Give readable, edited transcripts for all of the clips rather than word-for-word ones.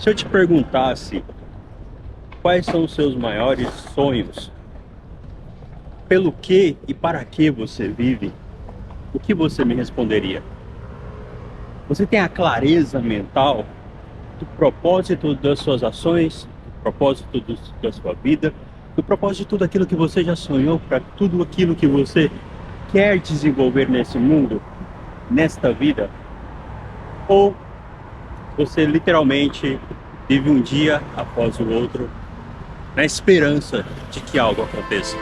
Se eu te perguntasse quais são os seus maiores sonhos, pelo que e para que você vive, o que você me responderia? Você tem a clareza mental do propósito das suas ações, do propósito da sua vida, do propósito de tudo aquilo que você já sonhou, para tudo aquilo que você quer desenvolver nesse mundo, nesta vida? Ou você literalmente vive um dia após o outro na esperança de que algo aconteça?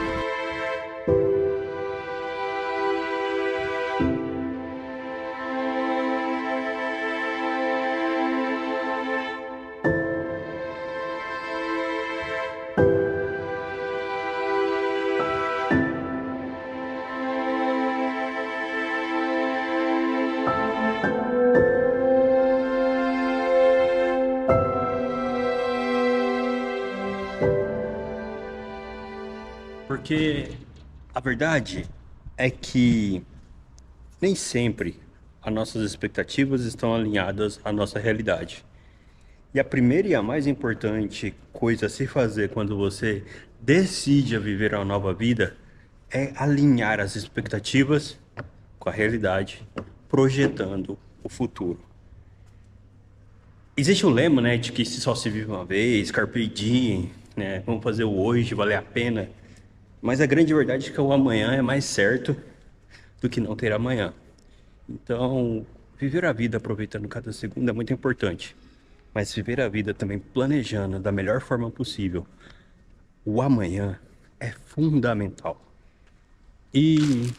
Porque a verdade é que nem sempre as nossas expectativas estão alinhadas à nossa realidade. E a primeira e a mais importante coisa a se fazer quando você decide a viver uma nova vida é alinhar as expectativas com a realidade, projetando o futuro. Existe um lema, né, de que só se vive uma vez, carpe diem, né, vamos fazer o hoje valer a pena. Mas a grande verdade é que o amanhã é mais certo do que não ter amanhã. Então, viver a vida aproveitando cada segundo é muito importante. Mas viver a vida também planejando da melhor forma possível o amanhã é fundamental. E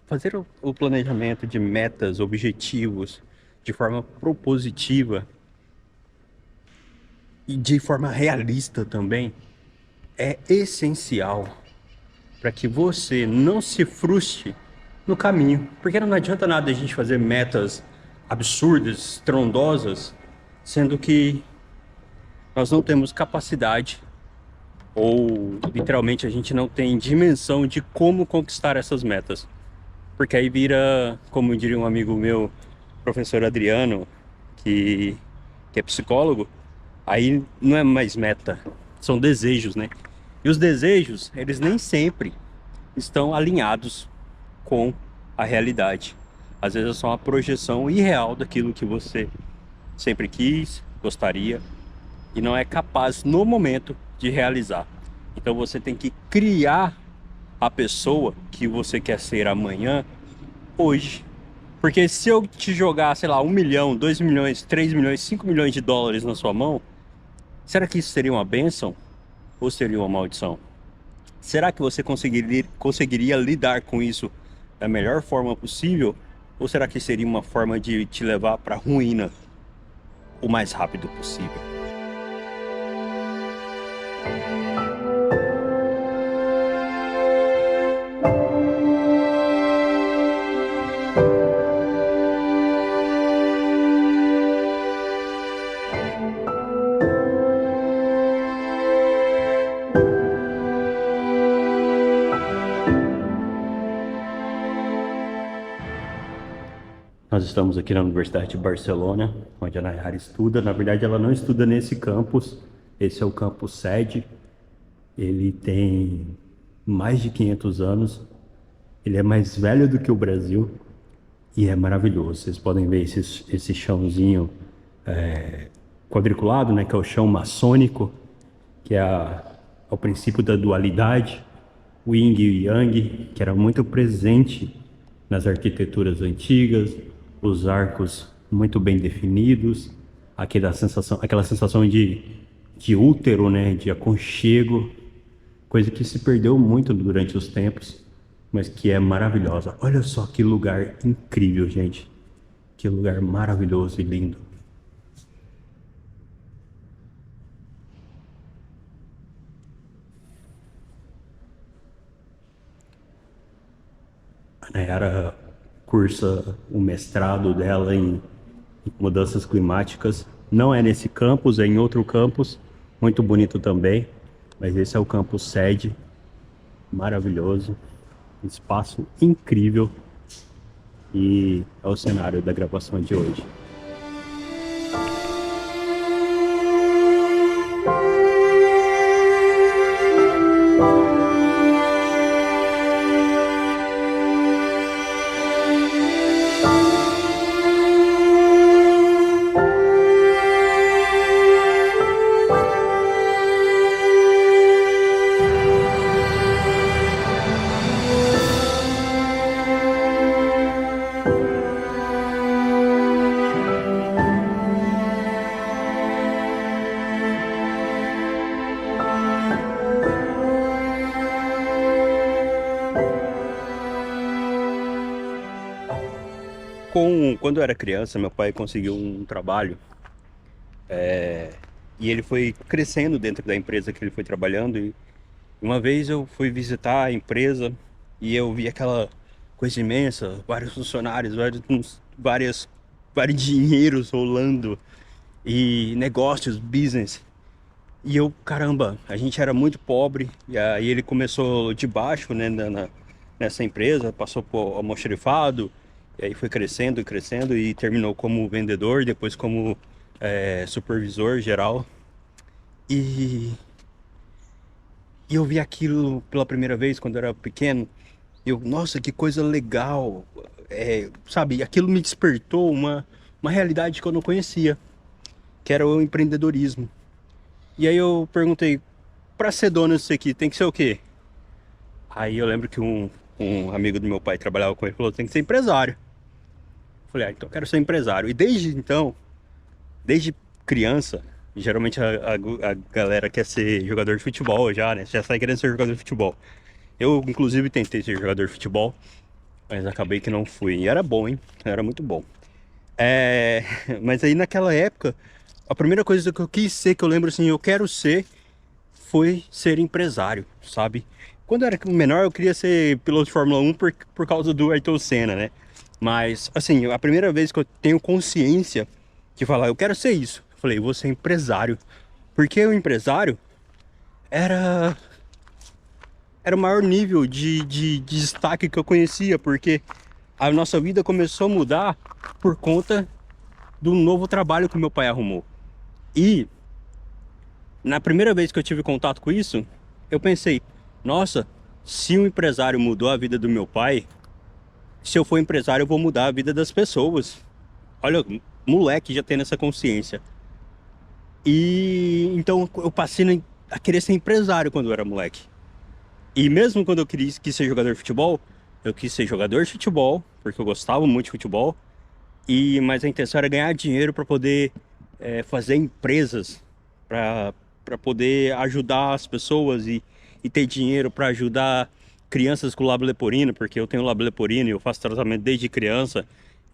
fazer o planejamento de metas, objetivos, de forma propositiva e de forma realista também, é essencial para que você não se frustre no caminho. Porque não adianta nada a gente fazer metas absurdas, estrondosas, sendo que nós não temos capacidade ou literalmente a gente não tem dimensão de como conquistar essas metas. Porque aí vira, como diria um amigo meu, professor Adriano, que é psicólogo, aí não é mais meta, são desejos, né? E os desejos, eles nem sempre estão alinhados com a realidade. Às vezes é só uma projeção irreal daquilo que você sempre quis, gostaria, e não é capaz no momento de realizar. Então você tem que criar a pessoa que você quer ser amanhã, hoje. Porque se eu te jogar, sei lá, 1 milhão, 2 milhões, 3 milhões, 5 milhões de dólares na sua mão, será que isso seria uma bênção? Ou seria uma maldição? Será que você conseguiria lidar com isso da melhor forma possível? Ou será que seria uma forma de te levar para a ruína o mais rápido possível? Nós estamos aqui na Universidade de Barcelona, onde a Nayara estuda. Na verdade, ela não estuda nesse campus. Esse é o campus sede. Ele tem mais de 500 anos. Ele é mais velho do que o Brasil e é maravilhoso. Vocês podem ver esse chãozinho quadriculado, né, que é o chão maçônico, que é o princípio da dualidade, o yin e o yang, que era muito presente nas arquiteturas antigas, os arcos muito bem definidos, aquela sensação de útero, né, de aconchego, coisa que se perdeu muito durante os tempos, mas que é maravilhosa. Olha só que lugar incrível, gente. Que lugar maravilhoso e lindo. A Nayara cursa o mestrado dela em mudanças climáticas. Não é nesse campus, é em outro campus, muito bonito também. Mas esse é o campus sede, maravilhoso, espaço incrível. E é o cenário da gravação de hoje. Quando eu era criança, meu pai conseguiu um trabalho e ele foi crescendo dentro da empresa que ele foi trabalhando. E uma vez eu fui visitar a empresa e eu vi aquela coisa imensa, vários funcionários, vários dinheiros rolando e negócios, business. E eu, caramba, a gente era muito pobre. E aí ele começou de baixo, né, nessa empresa, passou por almoxarifado, e aí foi crescendo e crescendo e terminou como vendedor, depois como supervisor geral. E, e eu vi aquilo pela primeira vez quando eu era pequeno. Eu, nossa, que coisa legal. Sabe, aquilo me despertou uma realidade que eu não conhecia, que era o empreendedorismo. E aí eu perguntei, pra ser dono disso aqui, tem que ser o quê? Aí eu lembro que um amigo do meu pai trabalhava com ele e falou, tem que ser empresário. Eu falei, então eu quero ser empresário. E desde então, desde criança, geralmente a galera quer ser jogador de futebol já, né? Já sai querendo ser jogador de futebol. Eu, inclusive, tentei ser jogador de futebol, mas acabei que não fui. E era bom, hein? Era muito bom. É... Mas aí naquela época, a primeira coisa que eu quis ser, que eu lembro assim, eu quero ser, foi ser empresário, sabe? Quando eu era menor, eu queria ser piloto de Fórmula 1 por causa do Ayrton Senna, né? Mas, assim, a primeira vez que eu tenho consciência de falar, eu quero ser isso, eu falei, eu vou ser empresário. Porque o empresário era, era o maior nível de destaque que eu conhecia, porque a nossa vida começou a mudar por conta do novo trabalho que meu pai arrumou. E na primeira vez que eu tive contato com isso, eu pensei, nossa, se um empresário mudou a vida do meu pai, se eu for empresário eu vou mudar a vida das pessoas. Olha, moleque já tendo essa consciência. E então eu passei a querer ser empresário quando eu era moleque. E mesmo quando eu quis ser jogador de futebol, eu quis ser jogador de futebol, porque eu gostava muito de futebol. Mas a intenção era ganhar dinheiro para poder fazer empresas, para poder ajudar as pessoas e ter dinheiro para ajudar crianças com lábio leporino, porque eu tenho lábio leporino e eu faço tratamento desde criança.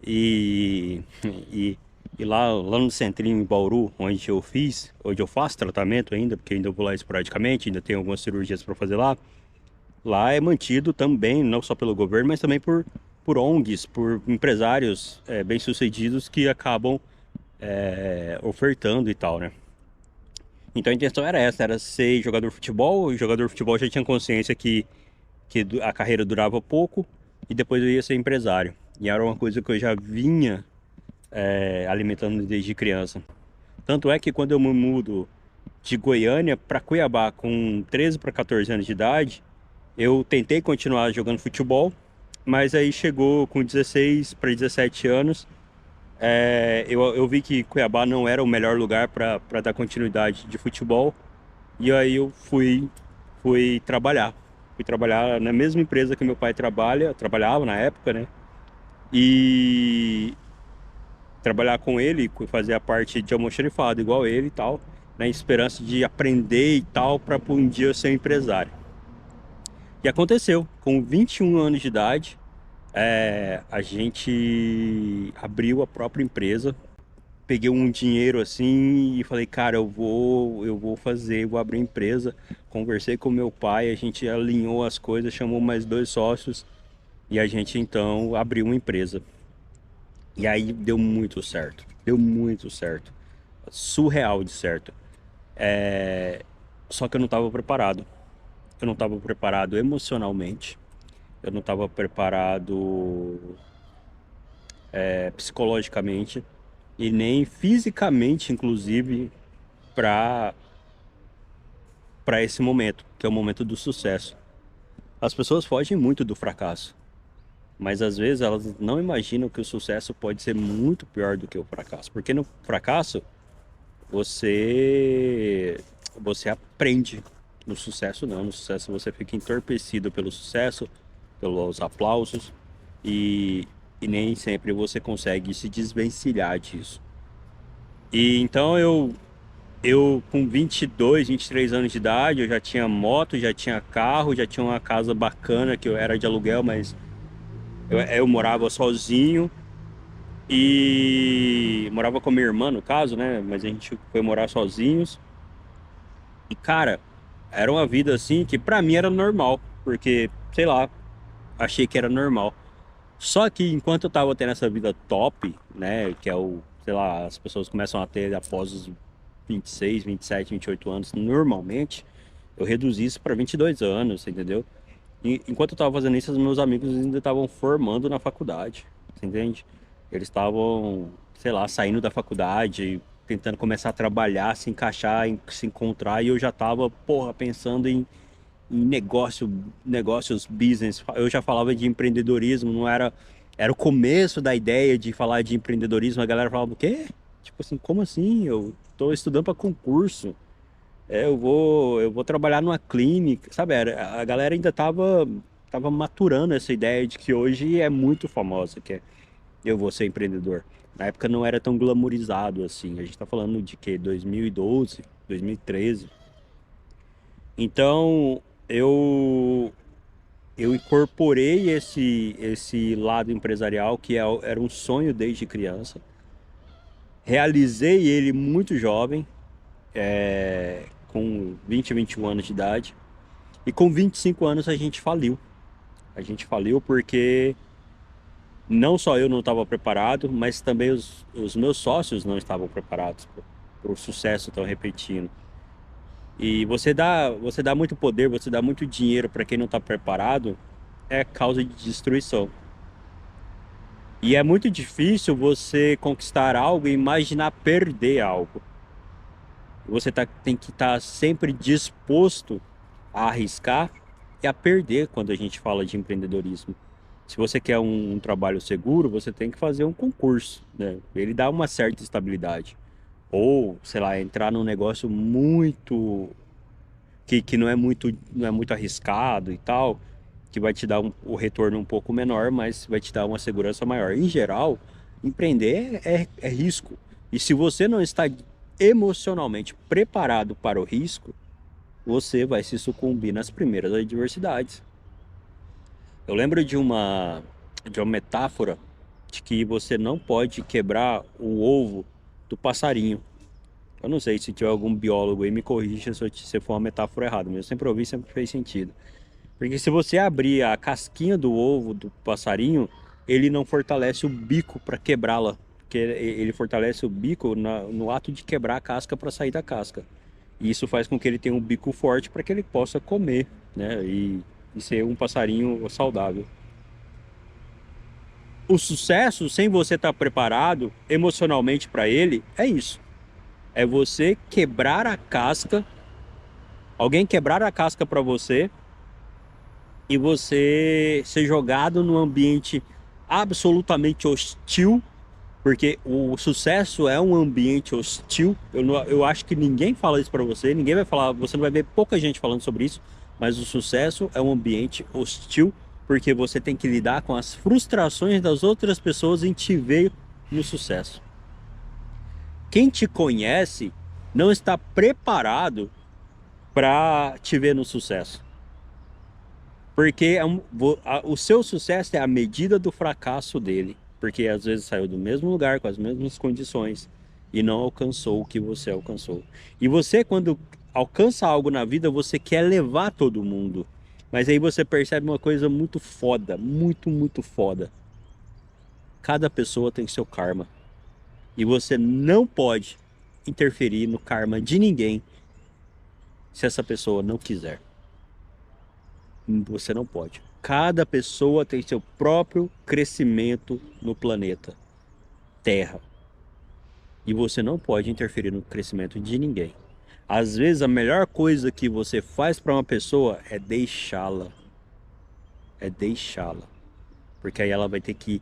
E, e, e lá no centrinho em Bauru, onde eu faço tratamento ainda, porque ainda vou lá esporadicamente, ainda tenho algumas cirurgias para fazer lá. Lá é mantido também, não só pelo governo, mas também por ONGs, por empresários bem-sucedidos que acabam ofertando e tal, né? Então a intenção era essa, era ser jogador de futebol. O jogador de futebol já tinha consciência que a carreira durava pouco e depois eu ia ser empresário. E era uma coisa que eu já vinha alimentando desde criança. Tanto é que quando eu me mudo de Goiânia para Cuiabá com 13 para 14 anos de idade, eu tentei continuar jogando futebol, mas aí chegou com 16 para 17 anos, eu vi que Cuiabá não era o melhor lugar para dar continuidade de futebol, e aí eu fui trabalhar. Fui trabalhar na mesma empresa que meu pai trabalhava na época, né? E trabalhar com ele, fazer a parte de almoxarifado igual ele e tal, na esperança de aprender e tal, para um dia eu ser um empresário. E aconteceu, com 21 anos de idade, a gente abriu a própria empresa. Peguei um dinheiro assim e falei, cara, vou abrir a empresa. Conversei com meu pai, a gente alinhou as coisas, chamou mais 2 sócios e a gente então abriu uma empresa. E aí deu muito certo, surreal de certo. Só que eu não estava preparado. Eu não estava preparado emocionalmente, eu não estava preparado psicologicamente e nem fisicamente, inclusive, para esse momento, que é o momento do sucesso. As pessoas fogem muito do fracasso, mas às vezes elas não imaginam que o sucesso pode ser muito pior do que o fracasso, porque no fracasso você aprende. No sucesso não, no sucesso você fica entorpecido pelo sucesso, pelos aplausos e nem sempre você consegue se desvencilhar disso. E então eu com 22, 23 anos de idade, eu já tinha moto, já tinha carro, já tinha uma casa bacana que eu era de aluguel, mas eu morava sozinho. E morava com a minha irmã, no caso, né? Mas a gente foi morar sozinhos. E, cara, era uma vida assim que pra mim era normal. Porque, sei lá, achei que era normal. Só que enquanto eu tava tendo essa vida top, né? Que é o, sei lá, as pessoas começam a ter após os 26, 27, 28 anos, normalmente, eu reduzi isso pra 22 anos, entendeu? E enquanto eu tava fazendo isso, os meus amigos ainda estavam formando na faculdade, você entende? Eles estavam, sei lá, saindo da faculdade, tentando começar a trabalhar, se encaixar, se encontrar, e eu já tava, porra, pensando em negócios, business. Eu já falava de empreendedorismo, não era, era o começo da ideia de falar de empreendedorismo. A galera falava, o quê? Tipo assim, como assim? Eu tô estudando para concurso. Eu vou trabalhar numa clínica, sabe? A galera ainda tava maturando essa ideia de que hoje é muito famosa, que é eu vou ser empreendedor. Na época não era tão glamourizado assim. A gente tá falando de que 2012, 2013. Então, eu eu incorporei esse lado empresarial era um sonho desde criança. Realizei ele muito jovem, com 20, 21 anos de idade. E com 25 anos a gente faliu. A gente faliu porque não só eu não estava preparado, mas também os meus sócios não estavam preparados para o sucesso tão repentino. E você dá muito poder, você dá muito dinheiro para quem não está preparado, é causa de destruição. E é muito difícil você conquistar algo e imaginar perder algo. Tem que estar sempre disposto a arriscar e a perder quando a gente fala de empreendedorismo. Se você quer um trabalho seguro, você tem que fazer um concurso, né? Ele dá uma certa estabilidade. Ou, sei lá, entrar num negócio muito que não é muito arriscado e tal, que vai te dar o retorno um pouco menor, mas vai te dar uma segurança maior. Em geral, empreender é risco. E se você não está emocionalmente preparado para o risco, você vai se sucumbir nas primeiras adversidades. Eu lembro de uma metáfora de que você não pode quebrar o ovo do passarinho. Eu não sei se tiver algum biólogo aí, me corrija se for uma metáfora errada, mas eu sempre ouvi, sempre fez sentido. Porque se você abrir a casquinha do ovo do passarinho, ele não fortalece o bico para quebrá-la. Porque ele fortalece o bico no ato de quebrar a casca para sair da casca. E isso faz com que ele tenha um bico forte para que ele possa comer, né? E ser um passarinho saudável. O sucesso, sem você estar preparado emocionalmente para ele, é isso. É você quebrar a casca, alguém quebrar a casca para você e você ser jogado num ambiente absolutamente hostil, porque o sucesso é um ambiente hostil. Eu acho que ninguém fala isso para você, ninguém vai falar, você não vai ver pouca gente falando sobre isso, mas o sucesso é um ambiente hostil, porque você tem que lidar com as frustrações das outras pessoas em te ver no sucesso. Quem te conhece não está preparado para te ver no sucesso. Porque o seu sucesso é a medida do fracasso dele. Porque às vezes saiu do mesmo lugar, com as mesmas condições, e não alcançou o que você alcançou. E você, quando alcança algo na vida, você quer levar todo mundo. Mas aí você percebe uma coisa muito foda, muito, muito foda. Cada pessoa tem seu karma. E você não pode interferir no karma de ninguém se essa pessoa não quiser. Você não pode. Cada pessoa tem seu próprio crescimento no planeta Terra. E você não pode interferir no crescimento de ninguém. Às vezes a melhor coisa que você faz para uma pessoa é deixá-la. É deixá-la. Porque aí ela vai ter que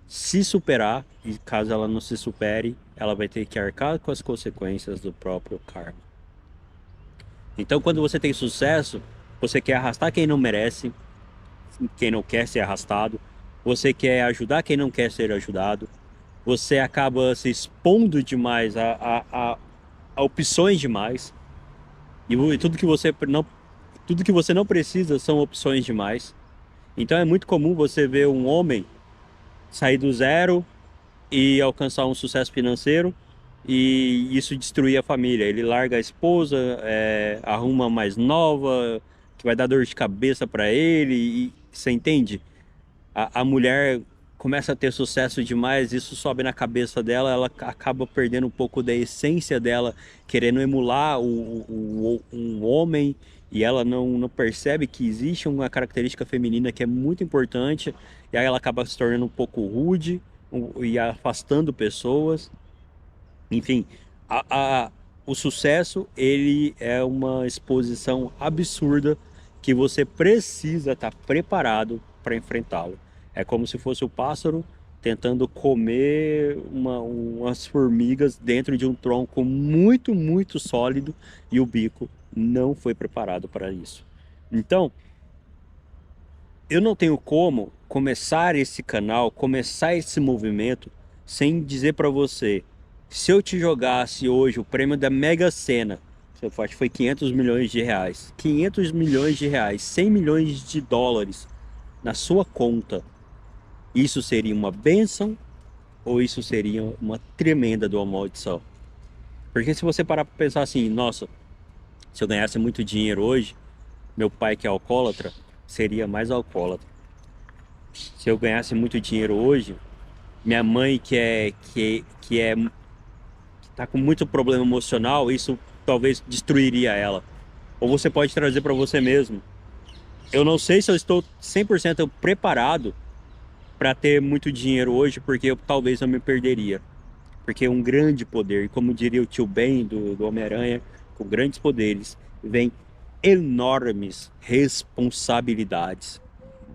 se superar, e caso ela não se supere, ela vai ter que arcar com as consequências do próprio karma. Então, quando você tem sucesso, você quer arrastar quem não merece, quem não quer ser arrastado, você quer ajudar quem não quer ser ajudado, você acaba se expondo demais a opções demais, e tudo que você não precisa são opções demais. Então é muito comum você ver um homem sair do zero e alcançar um sucesso financeiro e isso destruir a família. Ele larga a esposa, arruma uma mais nova, que vai dar dor de cabeça para ele, e você entende? A mulher começa a ter sucesso demais, isso sobe na cabeça dela, ela acaba perdendo um pouco da essência dela, querendo emular um homem, e ela não percebe que existe uma característica feminina que é muito importante, e aí ela acaba se tornando um pouco rude e afastando pessoas. Enfim, a, a- o sucesso, ele é uma exposição absurda que você precisa estar preparado para enfrentá-lo. É como se fosse o pássaro tentando comer umas formigas dentro de um tronco muito, muito sólido e o bico não foi preparado para isso. Então, eu não tenho como começar esse canal, começar esse movimento sem dizer para você, se eu te jogasse hoje o prêmio da Mega Sena, eu acho que foi 500 milhões de reais, 500 milhões de reais, 100 milhões de dólares na sua conta, isso seria uma bênção ou isso seria uma tremenda de uma maldição? Porque se você parar para pensar assim, nossa, se eu ganhasse muito dinheiro hoje, meu pai que é alcoólatra, seria mais alcoólatra. Se eu ganhasse muito dinheiro hoje, minha mãe que tá com muito problema emocional, isso talvez destruiria ela. Ou você pode trazer para você mesmo. Eu não sei se eu estou 100% preparado para ter muito dinheiro hoje, porque talvez eu me perderia. Porque é um grande poder, e como diria o tio Ben do Homem-Aranha, com grandes poderes vem enormes responsabilidades.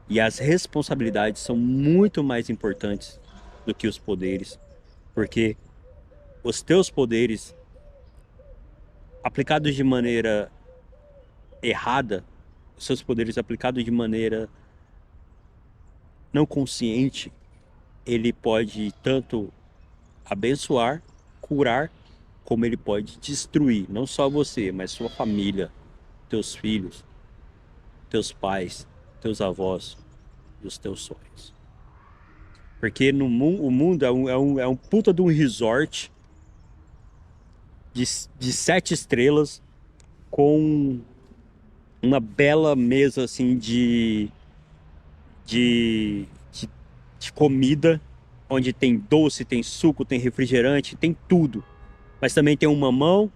E as responsabilidades são muito mais importantes do que os poderes, porque os teus poderes aplicados de maneira errada, os seus poderes aplicados de maneira não consciente, ele pode tanto abençoar, curar, como ele pode destruir, não só você, mas sua família, teus filhos, teus pais, teus avós e os teus sonhos. Porque no mundo, o mundo é um puta de um resort de, de 7 estrelas com uma bela mesa assim de, de, de comida, onde tem doce, tem suco, tem refrigerante, tem tudo. Mas também tem um mamão,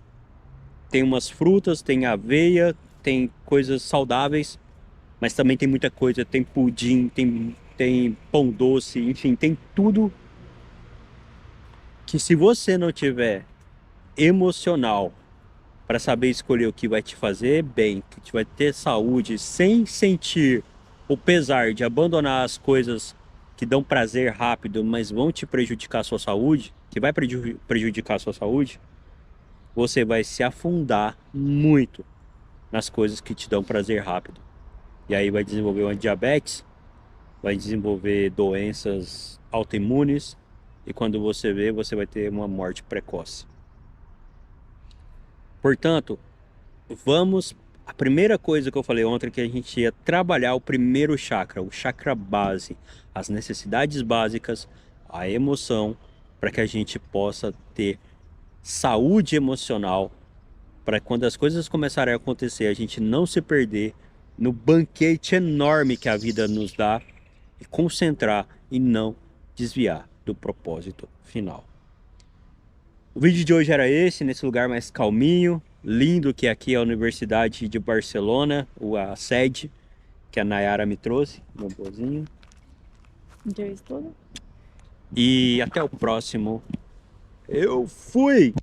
tem umas frutas, tem aveia, tem coisas saudáveis, mas também tem muita coisa, tem pudim, tem pão doce, enfim, tem tudo que se você não tiver emocional para saber escolher o que vai te fazer bem, que te vai ter saúde, sem sentir o pesar de abandonar as coisas que dão prazer rápido, mas vão te prejudicar a sua saúde, que vai prejudicar a sua saúde, você vai se afundar muito nas coisas que te dão prazer rápido. E aí vai desenvolver uma diabetes, vai desenvolver doenças autoimunes, e quando você vê, você vai ter uma morte precoce. Portanto, vamos. A primeira coisa que eu falei ontem é que a gente ia trabalhar o primeiro chakra, o chakra base, as necessidades básicas, a emoção, para que a gente possa ter saúde emocional, para quando as coisas começarem a acontecer, a gente não se perder no banquete enorme que a vida nos dá e concentrar e não desviar do propósito final. O vídeo de hoje era esse, nesse lugar mais calminho, lindo, que aqui é a Universidade de Barcelona, a sede que a Nayara me trouxe, meu bozinho. Já estudo? E até o próximo. Eu fui!